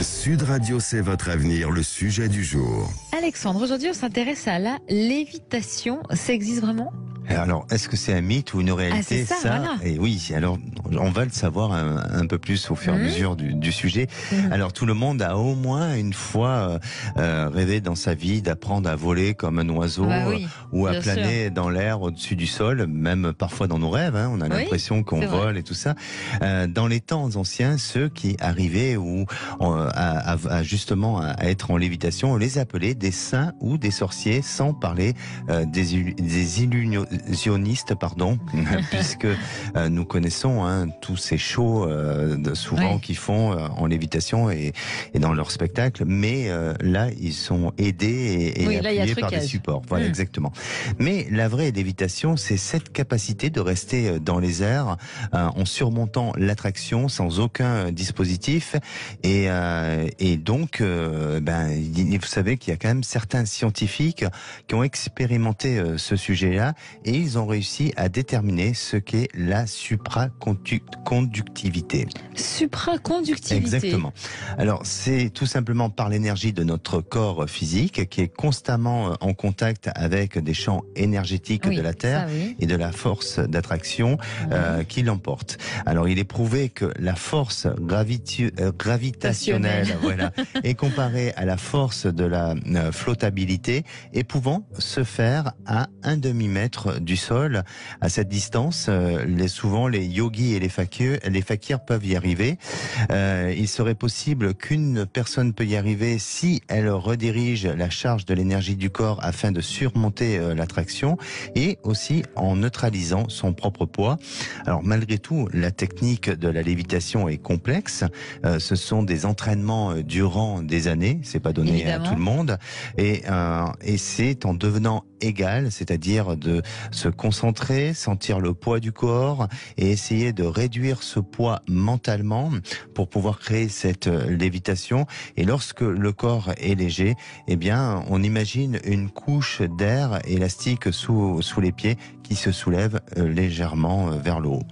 Sud Radio, c'est votre avenir, le sujet du jour. Alexandre, aujourd'hui on s'intéresse à la lévitation. Ça existe vraiment ? Alors, est-ce que c'est un mythe ou une réalité? C'est ça, voilà. Et oui, alors on va le savoir un peu plus au fur et à mesure du sujet. Alors, tout le monde a au moins une fois rêvé dans sa vie d'apprendre à voler comme un oiseau ou à planer dans l'air au-dessus du sol, même parfois dans nos rêves. On a l'impression qu'on vole et tout ça. Dans les temps anciens, ceux qui arrivaient justement à être en lévitation, on les appelait des saints ou des sorciers, sans parler des illusionnistes, puisque nous connaissons tous ces shows souvent qu'ils font en lévitation et dans leur spectacle, mais là ils sont aidés et appuyés par des supports. Voilà, exactement. Mais la vraie lévitation, c'est cette capacité de rester dans les airs en surmontant l'attraction sans aucun dispositif et donc vous savez qu'il y a quand même certains scientifiques qui ont expérimenté ce sujet-là et ils ont réussi à déterminer ce qu'est la supraconductivité. Supraconductivité. Exactement. Alors, c'est tout simplement par l'énergie de notre corps physique qui est constamment en contact avec des champs énergétiques de la Terre et de la force d'attraction qui l'emporte. Alors, il est prouvé que la force gravitationnelle est comparée à la force de la flottabilité et pouvant se faire à un demi-mètre du sol. À cette distance, souvent les yogis et les fakirs peuvent y arriver. Il serait possible qu'une personne peut y arriver si elle redirige la charge de l'énergie du corps afin de surmonter l'attraction et aussi en neutralisant son propre poids. Alors malgré tout, la technique de la lévitation est complexe. Ce sont des entraînements durant des années. C'est pas donné à tout le monde. Et c'est en devenant égal, c'est-à-dire de se concentrer, sentir le poids du corps et essayer de réduire ce poids mentalement pour pouvoir créer cette lévitation. Et lorsque le corps est léger, on imagine une couche d'air élastique sous les pieds qui se soulève légèrement vers le haut.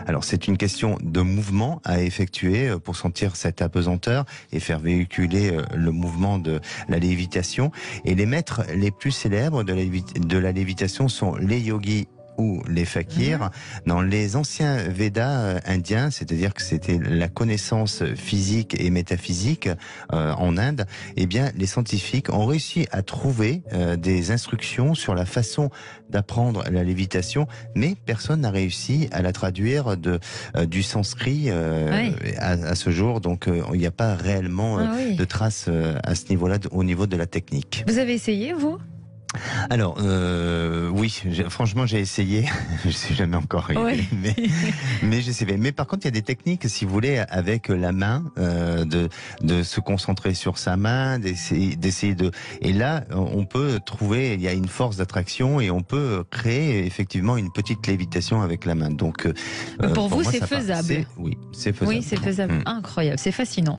Alors c'est une question de mouvement à effectuer pour sentir cette apesanteur et faire véhiculer le mouvement de la lévitation. Et les maîtres les plus célèbres de la lévitation sont les yogis ou les fakirs. Dans les anciens Védas indiens, c'est-à-dire que c'était la connaissance physique et métaphysique en Inde, les scientifiques ont réussi à trouver des instructions sur la façon d'apprendre la lévitation, mais personne n'a réussi à la traduire du sanskrit à ce jour. Donc il n'y a pas réellement de traces à ce niveau-là, au niveau de la technique. Vous avez essayé, vous ? Alors, oui, franchement, j'ai essayé. Je suis jamais encore arrivé, mais j'ai essayé. Mais par contre, il y a des techniques, si vous voulez, avec la main, de se concentrer sur sa main, d'essayer de. Et là, on peut trouver, il y a une force d'attraction et on peut créer effectivement une petite lévitation avec la main. Donc, pour vous, c'est faisable. Oui, c'est faisable. Oui, c'est faisable. Incroyable, c'est fascinant.